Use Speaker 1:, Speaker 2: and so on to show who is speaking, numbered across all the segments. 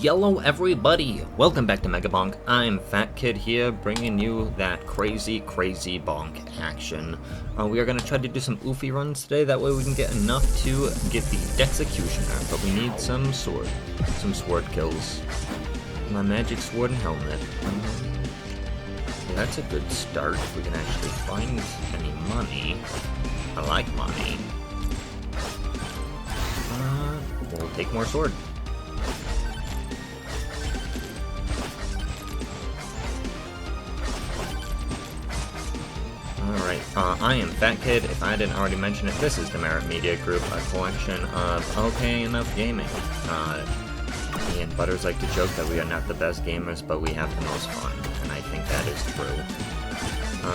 Speaker 1: Yellow everybody! Welcome back to MegaBonk. I'm Phatkid here, bringing you that crazy bonk action. We are going to try to do some oofy runs today, that way we can get enough to get the Executioner, but we need some sword kills. My magic sword and helmet. Yeah, that's a good start, if we can actually find any money. I like money. We'll take more sword. Alright, I am Phatkid. If I didn't already mention it, this is the Merit Media Group, a collection of okay enough gaming. Me and Butters like to joke that we are not the best gamers, but we have the most fun, and I think that is true.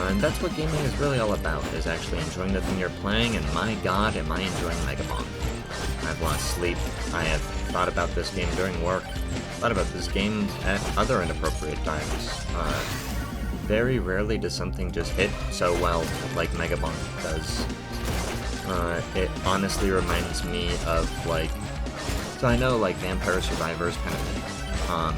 Speaker 1: And that's what gaming is really all about, is actually enjoying the thing you're playing, and my god, am I enjoying MegaBonk. I've lost sleep. I have thought about this game during work, thought about this game at other inappropriate times. Very rarely does something just hit so well like MegaBonk does. It honestly reminds me of, like, so I know, like, Vampire Survivors kind of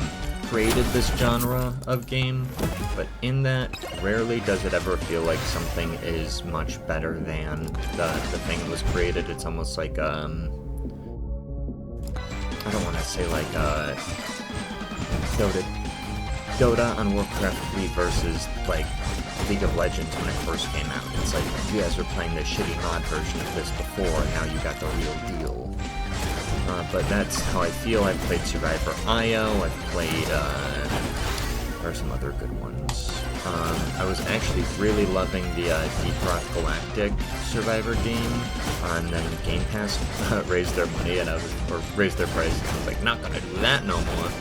Speaker 1: created this genre of game, but in that, rarely does it ever feel like something is much better than the thing that was created. It's almost like, I don't want to say like, Dota on Warcraft 3 versus, like, League of Legends when it first came out. It's like, you guys were playing the shitty mod version of this before, and now you got the real deal. But that's how I feel. I've played Survivor IO, I've played, there are some other good ones. I was actually really loving the Deep Rock Galactic Survivor game, and then Game Pass raised their money, and raised their price, and I was like, not gonna do that no more.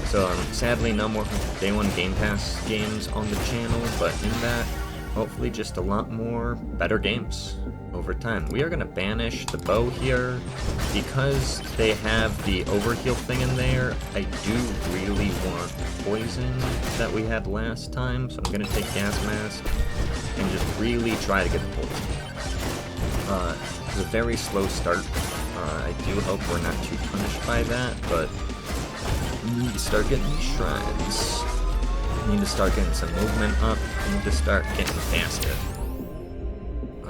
Speaker 1: So, sadly, no more Day 1 Game Pass games on the channel, but in that, hopefully just a lot more better games over time. We are going to banish the bow here. Because they have the overheal thing in there, I do really want poison that we had last time, so I'm going to take Gas Mask and just really try to get the poison. It's a very slow start. I do hope we're not too punished by that, but we need to start getting these shrines. We need to start getting some movement up. We need to start getting faster.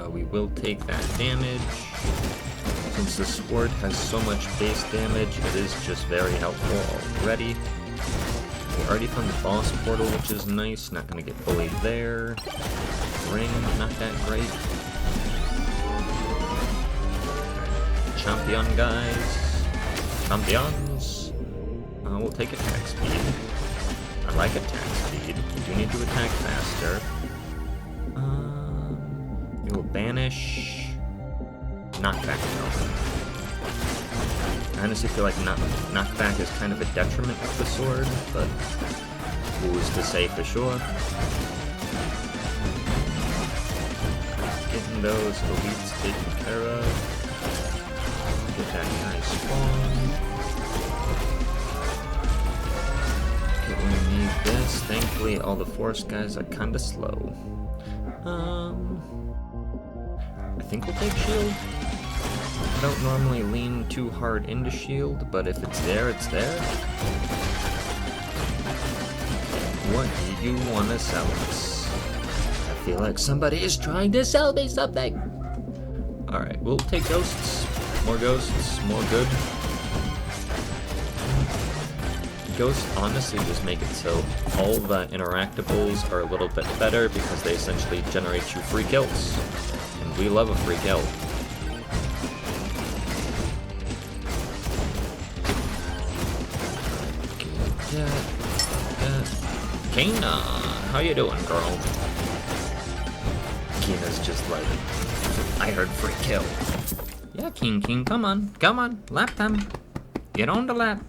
Speaker 1: We will take that damage. Since the sword has so much base damage, it is just very helpful already. We already found the boss portal, which is nice. Not gonna get bullied there. Ring, not that great. Champion, guys. Champions. We'll take attack speed. I like attack speed. We do need to attack faster. We will banish. Knockback though. I honestly feel like knockback is kind of a detriment of the sword, but who's to say for sure? Getting those elites taken care of. Get that nice spawn. We need this. Thankfully, all the forest guys are kind of slow. I think we'll take shield. I don't normally lean too hard into shield, but if it's there, it's there. What do you want to sell us? I feel like somebody is trying to sell me something. Alright, we'll take ghosts. More good. Ghosts honestly just make it so all the interactables are a little bit better because they essentially generate you free kills. And we love a free kill. Kina, how you doing, girl? Kina's just like, I heard free kill. Yeah, King, come on, lap time. Get on the lap.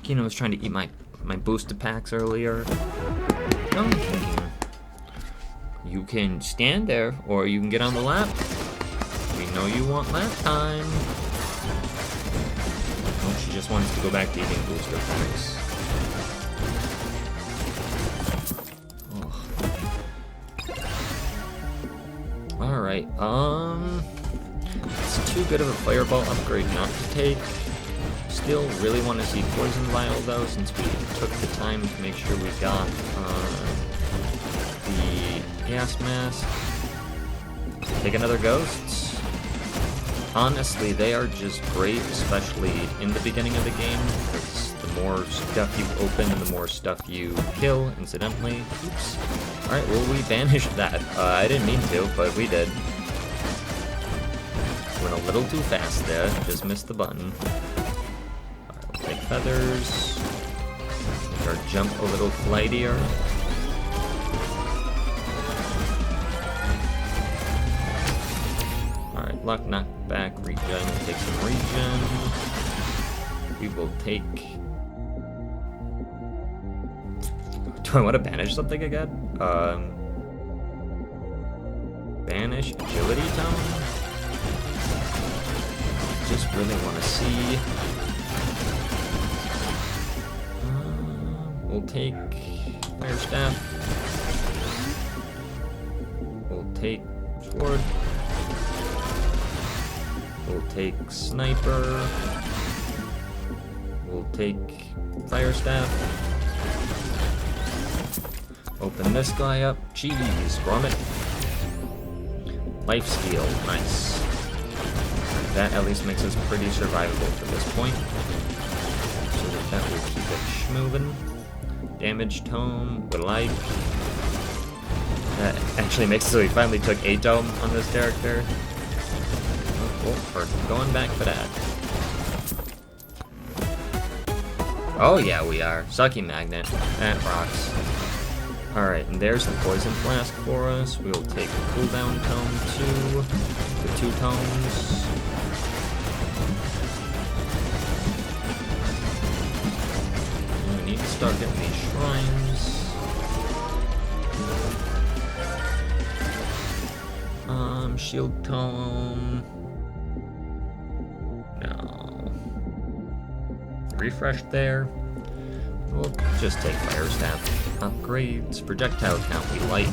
Speaker 1: Kina was trying to eat my boosted packs earlier. No, King. You can stand there, or you can get on the lap. We know you want lap time. Oh, she just wants to go back to eating booster packs. Oh. Alright, it's too good of a fireball upgrade not to take. Still really want to see Poison Vial though, since we took the time to make sure we got the gas mask. Take another Ghosts. Honestly, they are just great, especially in the beginning of the game, because the more stuff you open and the more stuff you kill, incidentally. Oops. Alright, well, we banished that. I didn't mean to, but we did. Went a little too fast there, just missed the button. Alright, we'll take feathers. Make our jump a little flightier. Luck, knockback, regen. We'll take some regen. We will take... Do I want to banish something again? Banish Agility Tone? Just really want to see. We'll take Fire Staff. We'll take Sword. We'll take Sniper. We'll take Fire Staff. Open this guy up. Jeez, Grommet. Lifesteal, nice. That at least makes us pretty survivable to this point. So with that, we'll keep it schmovin'. Damage Tome, we like. That actually makes it so we finally took a Tome on this character. Oh, we're going back for that. Oh yeah, we are. Sucky Magnet. That rocks. Alright, and there's the Poison Flask for us. We'll take a cooldown tome too. The 2 tomes. And we need to start getting these shrines. Shield tome. Refresh there. We'll just take Fire Staff. Upgrades. Projectile count we like.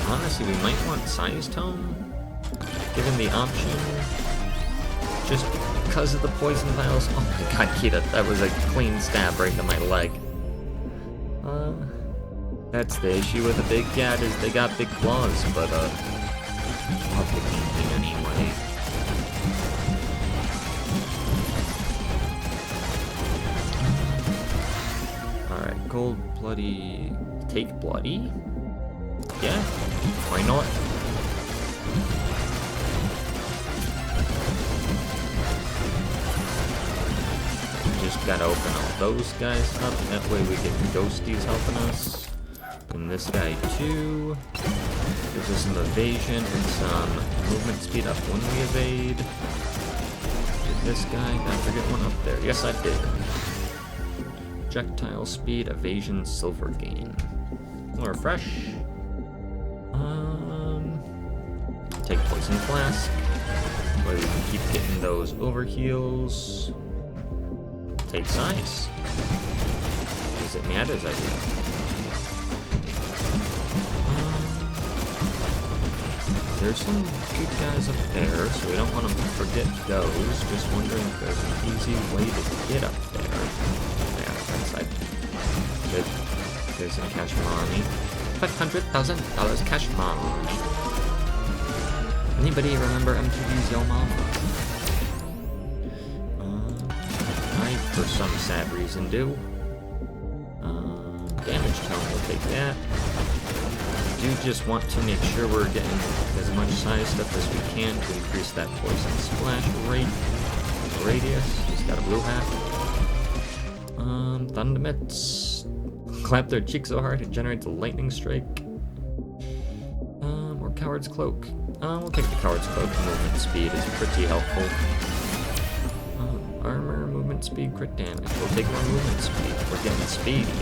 Speaker 1: Honestly, we might want Size Tome, given the option. Just because of the Poison Vials. Oh my god, Kita, that was a clean stab right to my leg. That's the issue with a big cat, is they got big claws, but I'll pick anything anyway. Gold Bloody... Take Bloody? Yeah, why not? Just gotta open all those guys up, that way we get the ghosties helping us. And this guy too. Gives us some evasion and some movement speed up when we evade. Did this guy? Did I forget one up there? Yes, I did. Projectile speed, evasion, silver gain. We'll refresh. Take Poison Flask. Where we can keep getting those overheals. Take Size. Does it matter? Does I do? There's some good guys up there, so we don't want to forget those. Just wondering if there's an easy way to get up there. Good. There's some cash money. $500,000 cash money. Anybody remember MTV's Yo Mama? I, for some sad reason, do. Damage tone, we'll take that. Do just want to make sure we're getting as much size stuff as we can to increase that poison splash rate. Radius. He's got a blue hat. Thundermits. Clap their cheek so hard it generates a lightning strike. Or Coward's Cloak. We'll take the Coward's Cloak. Movement speed is pretty helpful. Armor, movement speed, crit damage. We'll take more movement speed. We're getting speedy.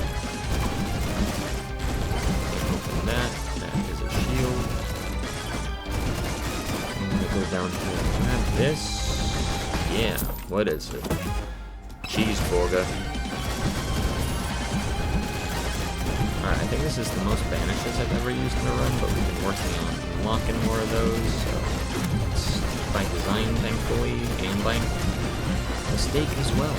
Speaker 1: Open that. That is a shield. I'm gonna go down here and grab this. Yeah, what is it? Cheeseburger. Alright, I think this is the most banishes I've ever used in a run, but we've been working on unlocking more of those, so let's by design, thankfully, and by mistake as well.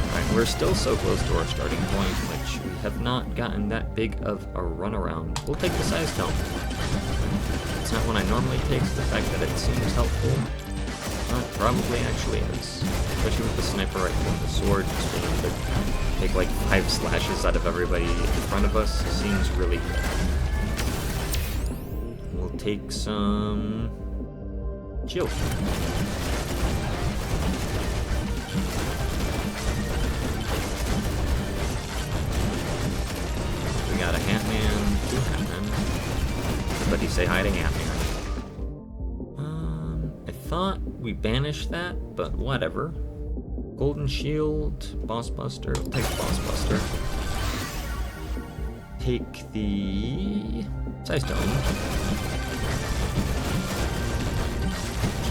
Speaker 1: Alright, we're still so close to our starting point, which we have not gotten that big of a runaround. We'll take the size tome. It's not one I normally take, so the fact that it seems helpful, probably actually is. Especially with the sniper rifle and the sword, just being able to take like 5 slashes out of everybody in front of us seems really good. We'll take some shield. We got a Hatman, 2 Hatmen. Everybody say hi to Hatman. I thought we banished that, but whatever. Golden Shield, Boss Buster. We'll take the Boss Buster. Take the Size Dome.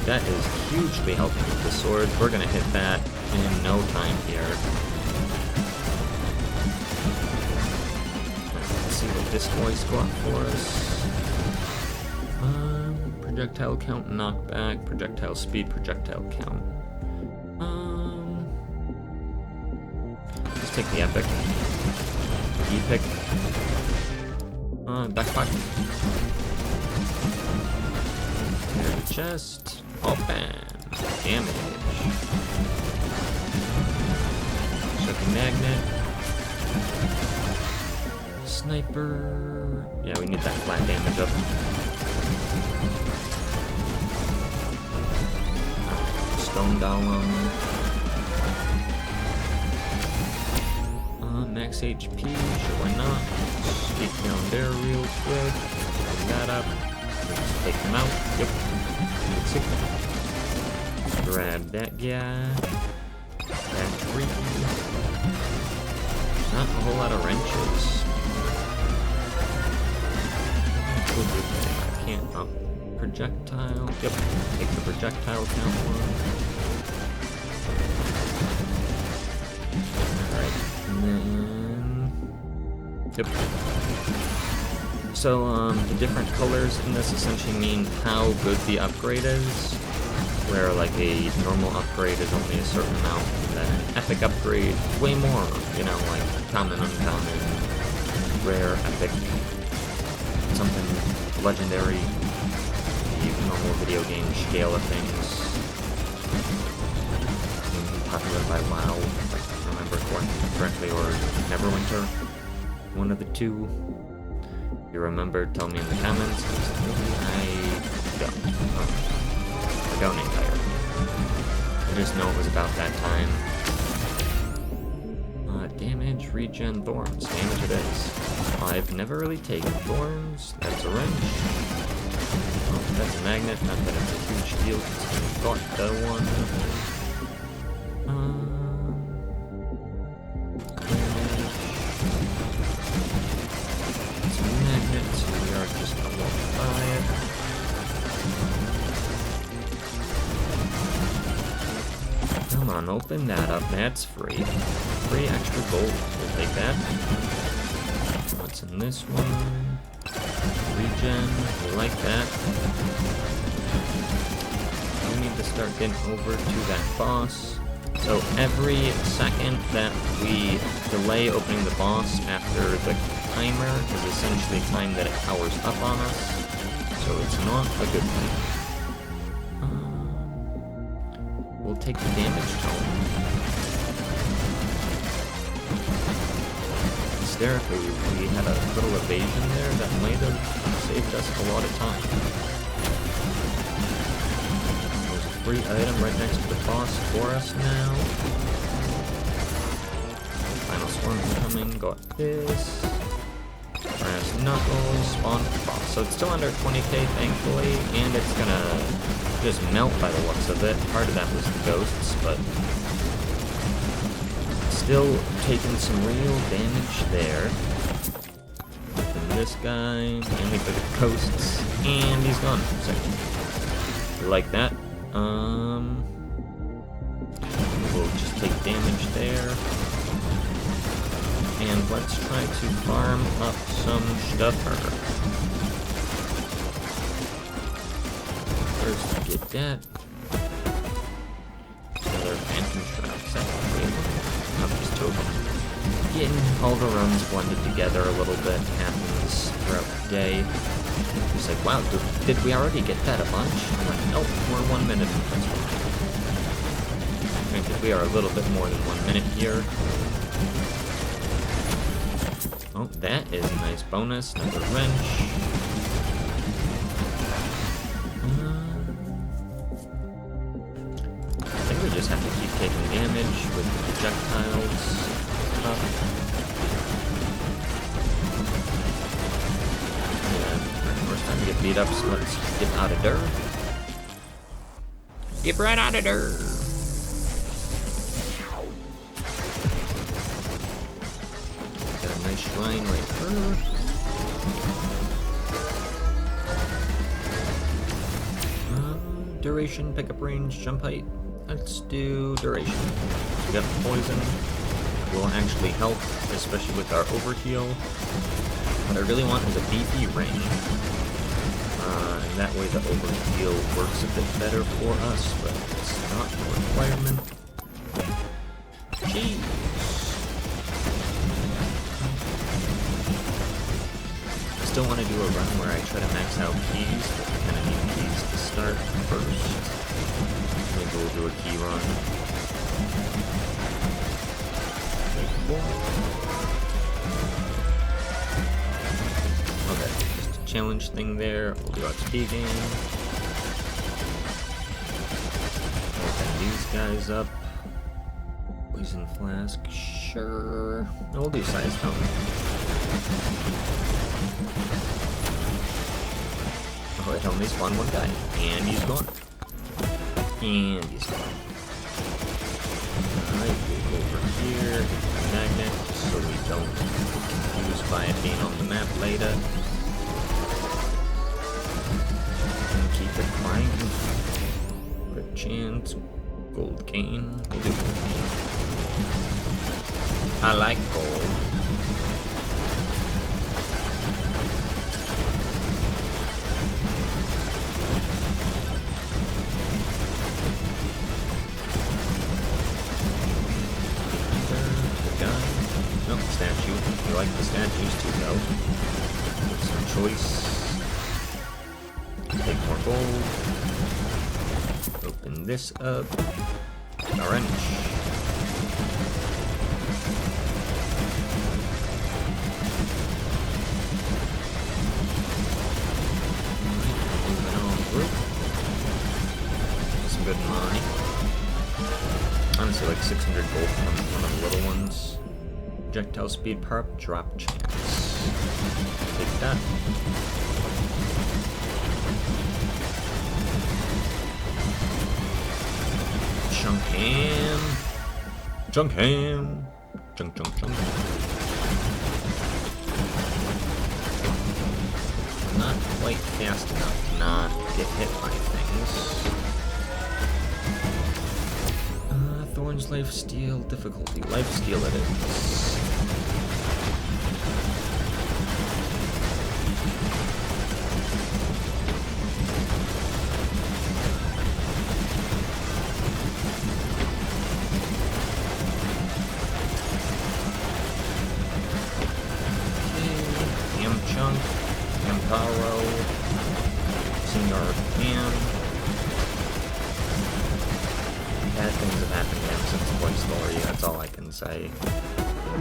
Speaker 1: That is hugely helping with the sword. We're gonna hit that in no time here. Let's see what this boy's got for us. Projectile count, knockback, projectile speed, projectile count. Let's take the epic. Epic. Backpack. Clear the chest. Open. Damage. Shocking magnet. Sniper. Yeah, we need that flat damage up. Stone Golem. Max HP, sure why not. Sneak down there real quick. Bring that up. Just take them out. Yep. Grab that guy. That tree. Not a whole lot of wrenches. I can't up. Projectile. Yep. Take the projectile count one. Alright. And then... Yep. So, the different colors in this essentially mean how good the upgrade is. Where, like, a normal upgrade is only a certain amount, and then an epic upgrade, way more. You know, like, common, uncommon, rare, epic, something legendary. Normal video game scale of things. Popular by WoW, if I remember correctly, or Neverwinter. One of the two. If you remember, tell me in the comments. I don't. I don't entirely. I just know it was about that time. Damage, regen, thorns. Damage it is. I've never really taken thorns. That's a wrench. Oh, that's a magnet, not that it's a huge deal, because I've got the one. It's a magnet, so we are just gonna walk by it. Come on, open that up, that's free. 3 extra gold, we'll take that. What's in this one? Regen, we like that. We need to start getting over to that boss. So every second that we delay opening the boss after the timer is essentially time that it powers up on us. So it's not a good thing. We'll take the damage tone. Hysterically, we had a little evasion there that might have saved us a lot of time. There's a free item right next to the boss for us now. Final swarm coming, got this. Brass knuckles, spawn boss. So it's still under 20k thankfully, and it's gonna just melt by the looks of it. Part of that was the ghosts, but still taking some real damage there. And this guy, and we took the ghosts, and he's gone. So, we like that. We'll just take damage there. And let's try to farm up some stuffer. First, get that. Another Phantom Shroud set. Not just two of them. Getting all the runs blended together a little bit happens throughout the day. He's like, wow, did we already get that a bunch? I'm like, nope, we're 1 minute. That's fine. Granted, we are a little bit more than 1 minute here. Oh, that is a nice bonus. Another wrench. I think we just have to keep taking damage with the projectiles up. And first time to get beat up, so let's get out of there. Get right out of there. Got a nice shrine right there. Duration, pickup range, jump height. Let's do duration. We got poison. Will actually help, especially with our overheal. What I really want is a beefy range. And that way the overheal works a bit better for us, but it's not a requirement. Jeez. I still want to do a run where I try to max out keys, but I kind of need keys to start first. Maybe we'll do a key run. Okay, just a challenge thing there. We'll do XP gain. Open these guys up. Poison flask, sure. No, we'll do size stone. Oh, it only spawned one guy, and he's gone. And he's gone. Alright, we'll go over here, get the magnet, so we don't get confused by it being on the map later. And keep it grinding. Quick chance. Gold gain. We'll do gold gain. I like gold. Statue. We like the statues too, though. Some choice. Take more gold. Open this up. Orange. Moving on through. Some good money. Honestly, like 600 gold from one of the little ones. Projectile speed perp, drop chance. Take that. Chunk ham. Chunk ham. Chunk, chunk, chunk. Not quite fast enough to not get hit by things. Thorns, lifesteal, difficulty. Lifesteal it is. Chunk, Amparo, Senior Cam. Bad things have happened to him since the Boy Story, that's all I can say. I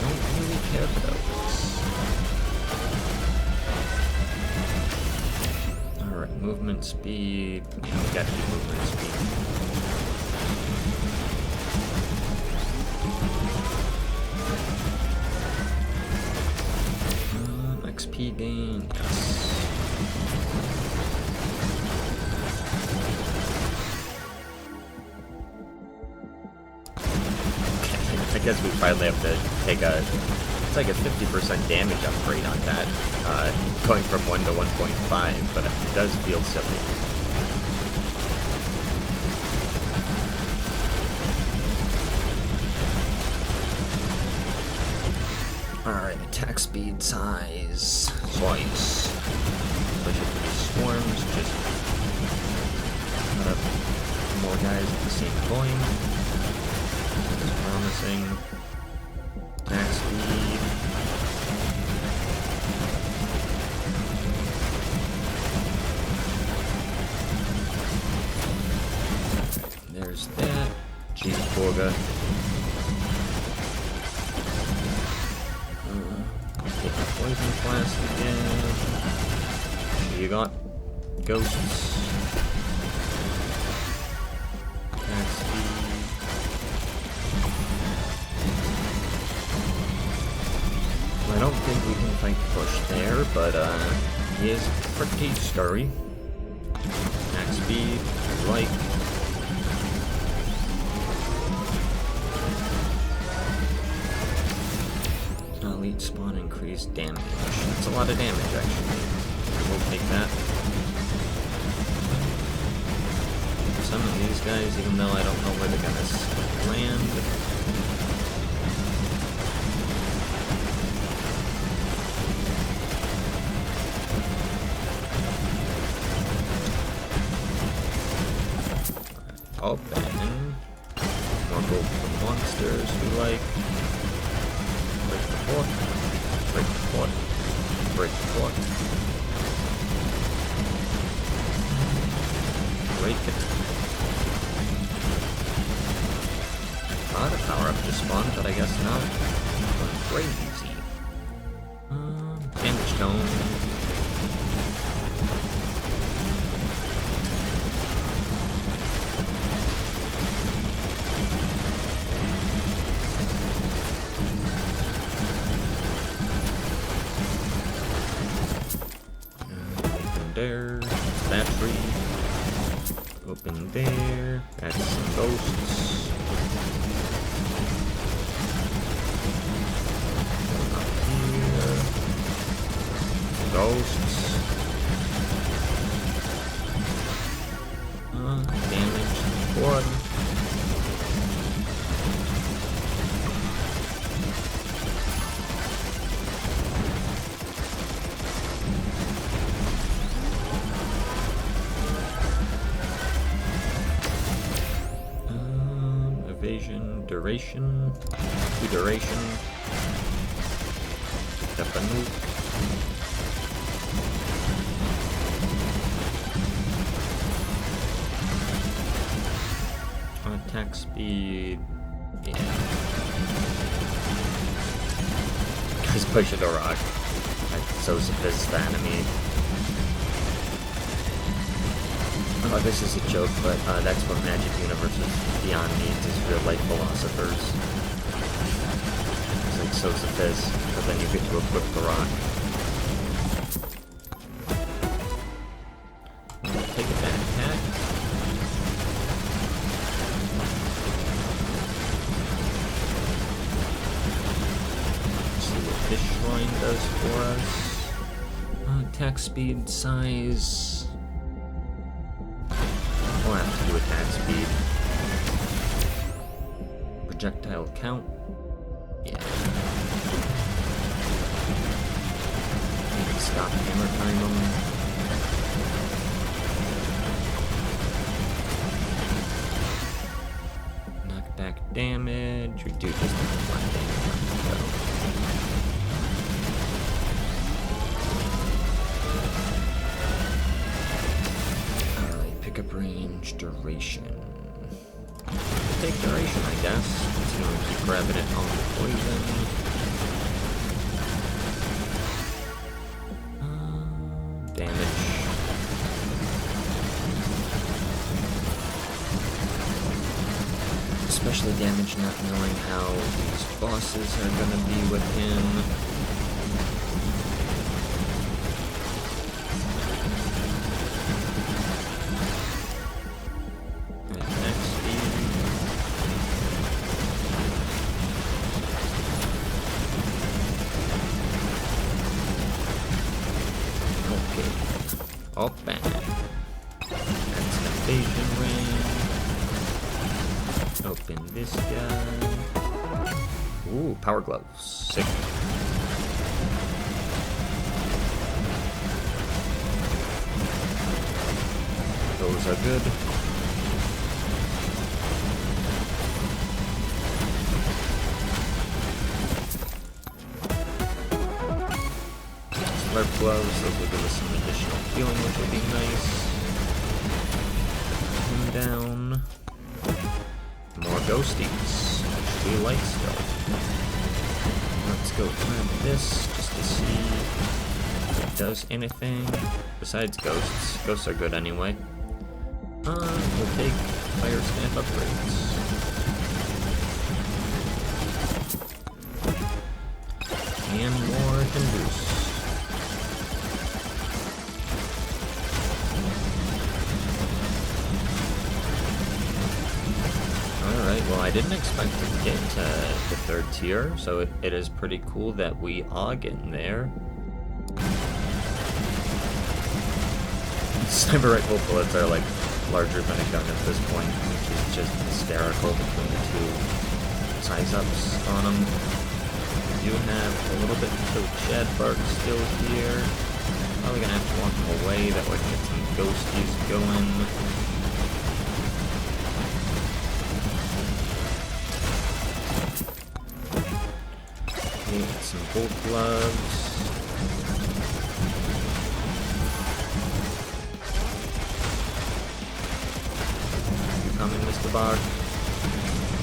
Speaker 1: don't really care for those. Alright, movement speed. Yeah, we gotta keep movement speed. XP gain, yes. I guess we finally have to take it's like a 50% damage upgrade on that, going from 1 to 1.5, but it does feel silly. Alright, attack speed, size, slice. Push it to these swarms, just put up more guys at the same point. That's promising. Attack speed. There's that. Jeez, Borga. Get the poison blast again. You got ghosts. Attack speed. Well, I don't think we can fight push there, but he is pretty scurry. Attack speed, like. Elite spawn increased damage. That's a lot of damage, actually. We'll take that. Some of these guys, even though I don't know where they're gonna land. Open. More gold for monsters we like. Break the fort. Break the fort. Break the fort. Break it. Thought a power-up just spawned, but I guess not. Crazy. Damage tone. There, battery, open there, add some ghosts, up here, ghosts, damage, one. Evasion, duration, duration, pick up a nuke. Attack speed, yeah. Guys pushing a rock. That's so sophisticated the enemy. Oh, this is a joke, but that's what Magic Universes Beyond needs, is real-life philosophers. It's like so sophisticated, but then you get to equip the rock. Take a back attack. See what this shrine does for us. Attack speed, size. We'll have to do attack speed. Projectile count. Yeah. Maybe stop hammer time them. Knockback damage. We do just flat damage. Pickup range, duration. Take duration, I guess. It's going to keep grabbing it on the poison. Damage. Especially damage not knowing how these bosses are going to be with him. Open. That's an evasion range. Open this guy. Ooh, power gloves. Sick. Those are good. Slurp gloves, those will give us some additional healing, which will be nice. Him down. More ghosties, which we like still. Let's go grab this just to see if it does anything besides ghosts. Ghosts are good anyway. We'll take fire stamp upgrades. And more can boost. Alright, well I didn't expect to get to the 3rd tier, so it is pretty cool that we are getting there. Sniper rifle bullets are like larger than a gun at this point, which is just hysterical between the two size-ups on them. We do have a little bit of Chad Bark still here. Probably gonna have to walk him away, that way we can get some ghosties going. Get some gold gloves. You coming, Mr. Bark?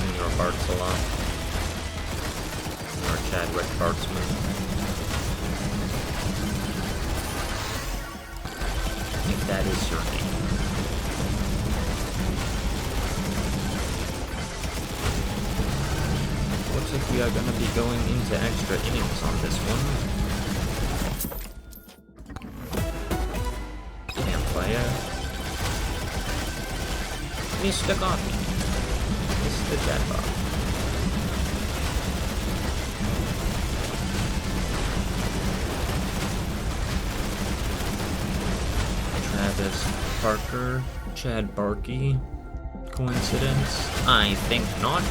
Speaker 1: And your Barks a lot. Your Chadwick Barksman. If that is your name. Looks like we are going to be going into extra innings on this one. Campfire. Mr. Coffee. Mr. Chatbot. Travis Parker. Chad Barky. Coincidence? I think not.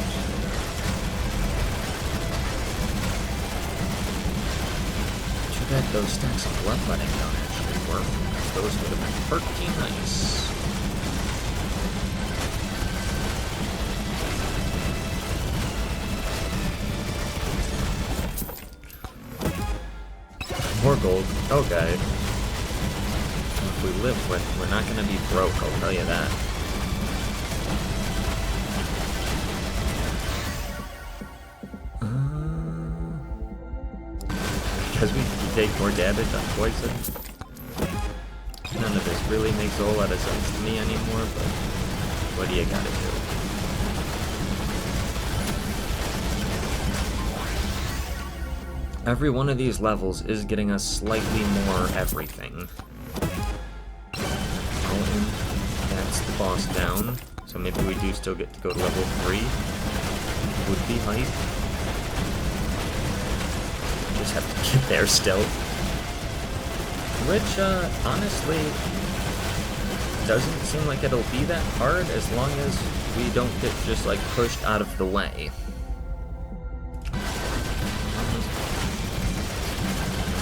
Speaker 1: That those stacks of bloodletting don't actually work. Those would have been pretty nice. More gold. Okay. If we live with, we're not going to be broke, I'll tell you that. Because we take more damage on poison. None of this really makes a whole lot of sense to me anymore, but what do you gotta do? Every one of these levels is getting us slightly more everything. Oh, and that's the boss down, so maybe we do still get to go to level 3. Would be hype. Just have to get there still. Which, honestly, doesn't seem like it'll be that hard as long as we don't get just, like, pushed out of the way.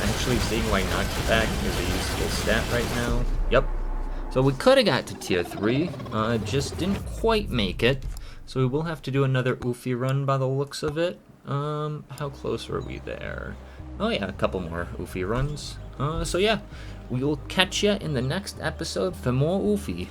Speaker 1: Actually seeing why knockback is a useful stat right now. Yep. So we could have got to tier 3, just didn't quite make it. So we will have to do another Oofy run by the looks of it. How close were we there? Oh yeah, a couple more Oofy runs. So yeah, we will catch ya in the next episode for more Oofy.